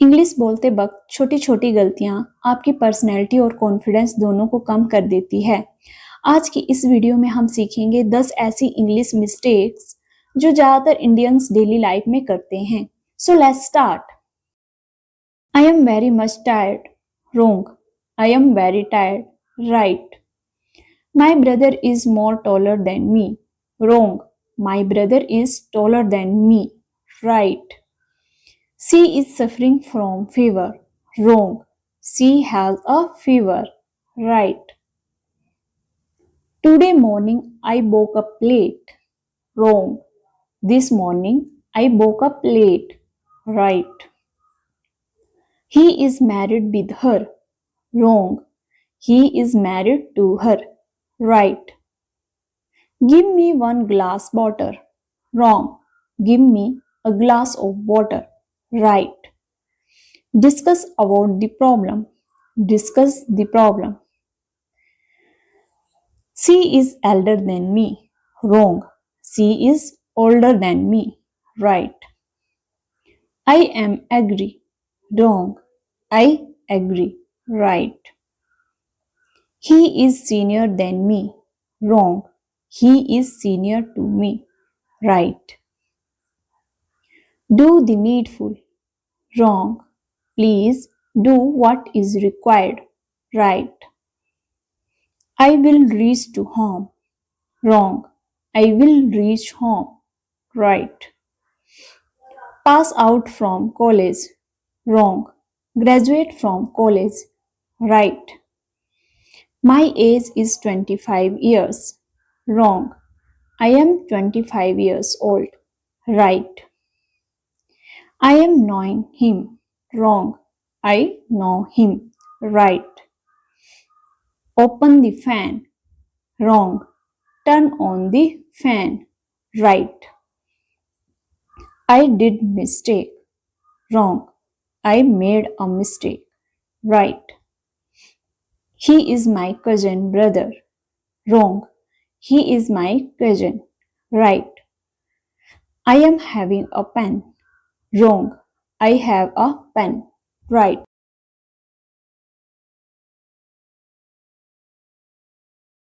English बोलते वक्त छोटी छोटी गलतियां आपकी पर्सनैलिटी और कॉन्फिडेंस दोनों को कम कर देती है। आज की इस वीडियो में हम सीखेंगे 10 ऐसी इंग्लिश मिस्टेक्स जो ज्यादातर इंडियंस डेली लाइफ में करते हैं। So let's start. I am very much tired, wrong. I am very tired, right. My brother is more taller than me, wrong. My brother is taller than me, right. She is suffering from fever. Wrong. She has a fever. Right. Today morning I woke up late. Wrong. This morning I woke up late. Right. He is married with her. Wrong. He is married to her. Right. Give me one glass water. Wrong. Give me a glass of water. Right. Discuss about the problem. Discuss the problem. She is elder than me. Wrong. She is older than me. Right. I am agree. Wrong. I agree. Right. He is senior than me. Wrong. He is senior to me. Right. Do the needful. Wrong. Please do what is required. Right. I will reach to home. Wrong. I will reach home. Right. Pass out from college. Wrong. Graduate from college. Right. My age is 25 years. Wrong. I am 25 years old. Right. I am knowing him. Wrong. I know him. Right. Open the fan. Wrong. Turn on the fan. Right. I did mistake. Wrong. I made a mistake. Right. He is my cousin brother. Wrong. He is my cousin. Right. I am having a pen. Wrong. I have a pen. Right.